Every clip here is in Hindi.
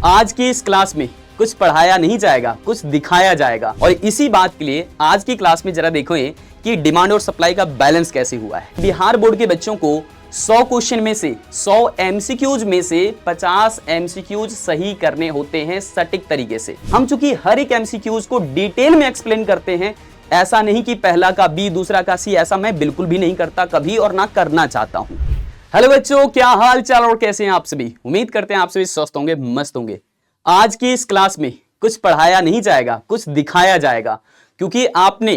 आज की इस क्लास में कुछ पढ़ाया नहीं जाएगा, कुछ दिखाया जाएगा। और इसी बात के लिए आज की क्लास में जरा देखो कि डिमांड और सप्लाई का बैलेंस कैसे हुआ है। बिहार बोर्ड के बच्चों को 100 क्वेश्चन में से 100 एमसीक्यूज में से 50 एमसीक्यूज सही करने होते हैं सटीक तरीके से। हम चूंकि हर एक एमसीक्यूज को डिटेल में एक्सप्लेन करते हैं, ऐसा नहीं कि पहला का बी दूसरा का सी, ऐसा मैं बिल्कुल भी नहीं करता कभी और ना करना चाहता हूं। हेलो बच्चों, क्या हाल चाल और कैसे हैं आप सभी। उम्मीद करते हैं आप सभी स्वस्थ होंगे, मस्त होंगे। आज की इस क्लास में कुछ पढ़ाया नहीं जाएगा, कुछ दिखाया जाएगा, क्योंकि आपने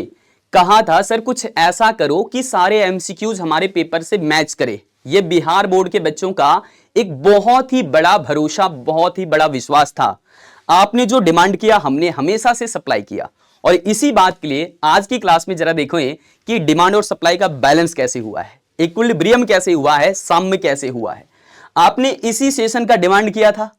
कहा था सर कुछ ऐसा करो कि सारे एमसीक्यूज हमारे पेपर से मैच करे। यह बिहार बोर्ड के बच्चों का एक बहुत ही बड़ा भरोसा, बहुत ही बड़ा विश्वास था। आपने जो डिमांड किया हमने हमेशा से सप्लाई किया। और इसी बात के लिए आज की क्लास में जरा देखो कि डिमांड और सप्लाई का बैलेंस कैसे हुआ है, इक्विलिब्रियम कैसे हुआ है, साम्य कैसे हुआ है। आपने इसी सेशन का डिमांड किया था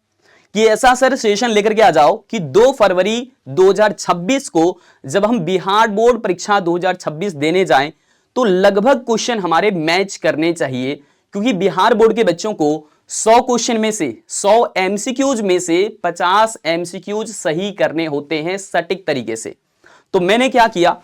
कि ऐसा सर सेशन लेकर के आ जाओ कि 2 फरवरी 2026 को जब हम बिहार बोर्ड परीक्षा 2026 देने जाएं तो लगभग क्वेश्चन हमारे मैच करने चाहिए, क्योंकि बिहार बोर्ड के बच्चों को 100 क्वेश्चन में से 100 एमसीक्यूज में से 50 एमसीक्यूज सही करने होते हैं सटीक तरीके से। तो मैंने क्या किया,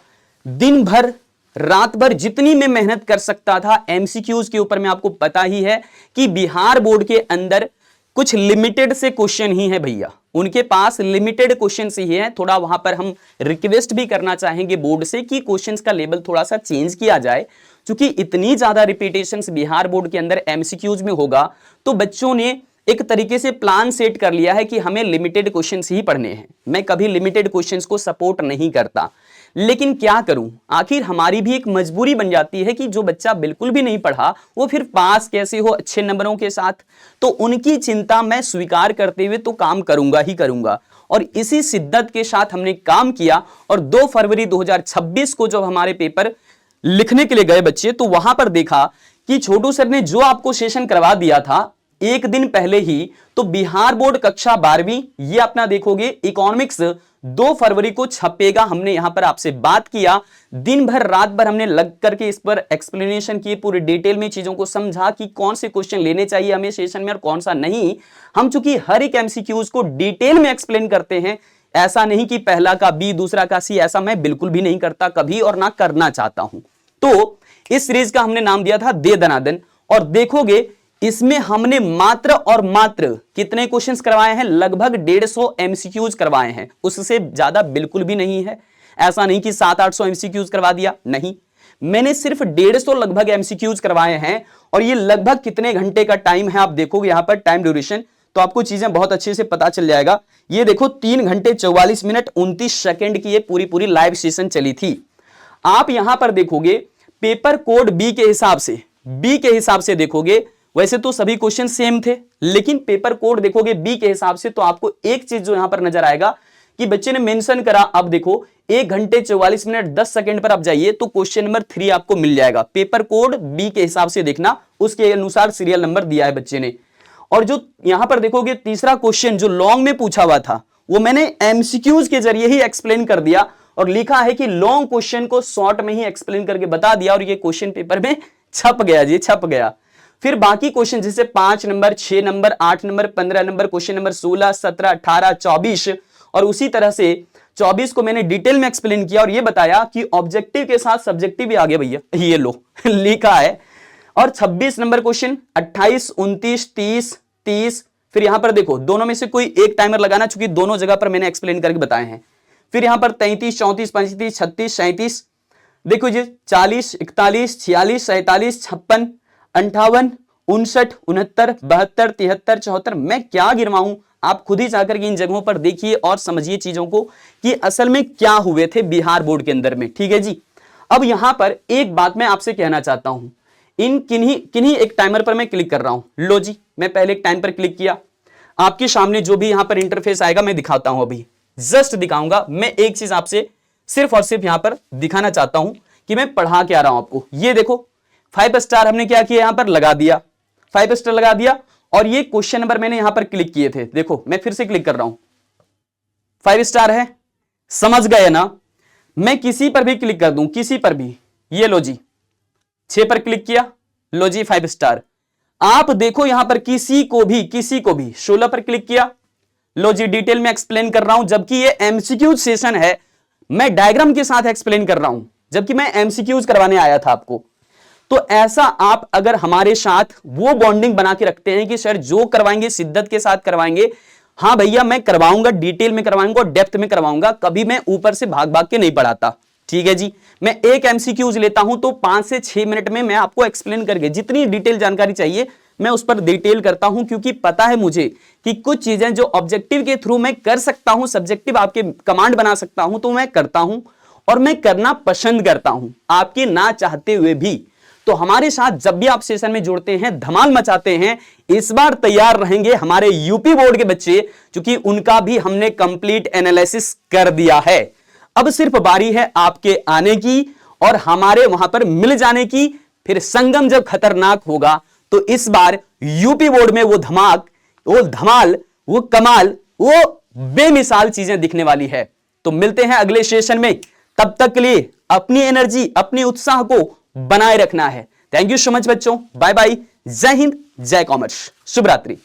दिन भर रात भर जितनी मैं मेहनत कर सकता था एमसीक्यूज के ऊपर में। आपको पता ही है कि बिहार बोर्ड के अंदर कुछ लिमिटेड से क्वेश्चन ही है भैया, उनके पास लिमिटेड क्वेश्चन ही है। थोड़ा वहां पर हम रिक्वेस्ट भी करना चाहेंगे बोर्ड से कि क्वेश्चंस का लेवल थोड़ा सा चेंज किया जाए, क्योंकि इतनी ज्यादा रिपीटेशंस बिहार बोर्ड के अंदर एमसीक्यूज में होगा तो बच्चों ने एक तरीके से प्लान सेट कर लिया है कि हमें लिमिटेड क्वेश्चंस ही पढ़ने हैं। मैं कभी लिमिटेड क्वेश्चंस को सपोर्ट नहीं करता, लेकिन क्या करूं, आखिर हमारी भी एक मजबूरी बन जाती है कि जो बच्चा बिल्कुल भी नहीं पढ़ा वो फिर पास कैसे हो अच्छे नंबरों के साथ। तो उनकी चिंता मैं स्वीकार करते हुए तो काम करूंगा ही करूंगा। और इसी शिद्दत के साथ हमने काम किया। और 2 फरवरी 2026 को जब हमारे पेपर लिखने के लिए गए बच्चे, तो वहां पर देखा कि छोटू सर ने जो आपको सेशन करवा दिया था एक दिन पहले ही, तो बिहार बोर्ड कक्षा 12वीं ये अपना देखोगे इकोनॉमिक्स 2 फरवरी को छपेगा। हमने यहां पर आपसे बात किया, दिन भर रात भर हमने लग करके इस पर एक्सप्लेनेशन किए, पूरी डिटेल में चीजों को समझा कि कौन से क्वेश्चन लेने चाहिए हमें सेशन में और कौन सा नहीं। हम चूंकि हर एक एमसीक्यूज को डिटेल में एक्सप्लेन करते हैं, ऐसा नहीं कि पहला का बी दूसरा का सी, ऐसा मैं बिल्कुल भी नहीं करता कभी और ना करना चाहता हूं। तो इस सीरीज का हमने नाम दिया था दे दनादन। और देखोगे इसमें हमने मात्र और मात्र कितने क्वेश्चंस करवाए हैं, लगभग 150 एमसीक्यूज करवाए हैं, उससे ज्यादा बिल्कुल भी नहीं है। ऐसा नहीं कि 700-800 एमसीक्यूज करवा दिया, नहीं, मैंने सिर्फ 150 लगभग एमसीक्यूज करवाए हैं। और ये लगभग कितने घंटे का टाइम है आप देखोगे यहां पर टाइम ड्यूरेशन, तो आपको चीजें बहुत अच्छे से पता चल जाएगा। ये देखो 3 घंटे 44 मिनट 29 सेकेंड की ये पूरी लाइव सेशन चली थी। आप यहां पर देखोगे पेपर कोड बी के हिसाब से देखोगे, वैसे तो सभी क्वेश्चन सेम थे, लेकिन पेपर कोड देखोगे बी के हिसाब से तो आपको एक चीज जो यहां पर नजर आएगा कि बच्चे ने मेंशन करा। अब देखो 1 घंटे 44 मिनट 10 सेकंड पर आप जाइए तो क्वेश्चन नंबर 3 आपको मिल जाएगा। पेपर कोड बी के हिसाब से देखना, उसके अनुसार सीरियल नंबर दिया है बच्चे ने। और जो यहां पर देखोगे तीसरा क्वेश्चन जो लॉन्ग में पूछा हुआ था, वो मैंने एमसीक्यूज के जरिए ही एक्सप्लेन कर दिया और लिखा है कि लॉन्ग क्वेश्चन को शॉर्ट में ही एक्सप्लेन करके बता दिया और ये क्वेश्चन पेपर में छप गया जी, छप गया। फिर बाकी क्वेश्चन जैसे 5 number, 6 number, 8 number, 15 number, question number 16, 17, 18, 24 और उसी तरह से 24 को मैंने डिटेल में एक्सप्लेन किया और ये बताया कि ऑब्जेक्टिव के साथ सब्जेक्टिव भी आ गया भैया, ये लो लिखा है। और 26 नंबर क्वेश्चन, 28, 29, 30, फिर यहां पर देखो दोनों में से कोई एक टाइमर लगाना, चूंकि दोनों जगह पर मैंने एक्सप्लेन करके बताए हैं। फिर यहां पर 33, 34, 35, 36, 37, देखो जी 40, 41, 46, 47, 56, 58, 59, 69, 72, 73, 74, मैं क्या गिनवाऊं, आप खुद ही जाकर के इन जगहों पर देखिए और समझिए चीजों को कि असल में क्या हुए थे बिहार बोर्ड के अंदर में। ठीक है जी। अब यहां पर एक बात मैं आपसे कहना चाहता हूं, इन किन्हीं एक टाइमर पर मैं क्लिक कर रहा हूं। लो जी, मैं पहले एक टाइम पर क्लिक किया, आपके सामने जो भी यहां पर इंटरफेस आएगा मैं दिखाता हूं, अभी जस्ट दिखाऊंगा। मैं एक चीज आपसे सिर्फ और सिर्फ यहां पर दिखाना चाहता हूं कि मैं पढ़ा के आ रहा हूं आपको। ये देखो 5 स्टार हमने क्या किया, यहां पर लगा दिया, 5 स्टार लगा दिया। और ये क्वेश्चन नंबर मैंने यहां पर क्लिक किए थे, देखो मैं फिर से क्लिक कर रहा हूं, 5 स्टार है, समझ गए ना। मैं किसी पर भी क्लिक कर दूं, किसी पर भी, ये लो जी 6 पर क्लिक किया, लो जी 5 स्टार। आप देखो यहां पर किसी को भी 16 पर क्लिक किया लो जी डिटेल में एक्सप्लेन कर रहा हूं, जबकि ये एमसीक्यू सेशन है, मैं डायग्राम के साथ एक्सप्लेन कर रहा हूं, जबकि मैं एमसीक्यूज करवाने आया था आपको। तो ऐसा आप अगर हमारे साथ वो बॉन्डिंग बना के रखते हैं कि सर जो करवाएंगे शिद्दत के साथ करवाएंगे, हाँ भैया मैं करवाऊंगा, डिटेल में करवाऊंगा और डेप्थ में करवाऊंगा, कभी मैं ऊपर से भाग भाग के नहीं पढ़ाता। ठीक है जी, मैं एक एमसीक्यूज लेता हूं तो 5 से 6 मिनट में मैं आपको एक्सप्लेन करके जितनी डिटेल जानकारी चाहिए मैं उस पर डिटेल करता हूं, क्योंकि पता है मुझे कि कुछ चीजें जो ऑब्जेक्टिव के थ्रू मैं कर सकता हूं, सब्जेक्टिव आपके कमांड बना सकता हूं, तो मैं करता हूं और मैं करना पसंद करता हूं, आपके ना चाहते हुए भी। तो हमारे साथ जब भी आप सेशन में जुड़ते हैं धमाल मचाते हैं। इस बार तैयार रहेंगे हमारे यूपी बोर्ड के बच्चे, क्योंकि उनका भी हमने कंप्लीट एनालिसिस कर दिया है। अब सिर्फ बारी है आपके आने की और हमारे वहां पर मिल जाने की। फिर संगम जब खतरनाक होगा तो इस बार यूपी बोर्ड में वो धमाक, वो धमाल, वो कमाल, वो बेमिसाल चीजें दिखने वाली है। तो मिलते हैं अगले सेशन में, तब तक के लिए अपनी एनर्जी, अपने उत्साह को बनाए रखना है। थैंक यू सो मच बच्चों, बाय बाय, जय हिंद, जय कॉमर्स, शुभ रात्रि।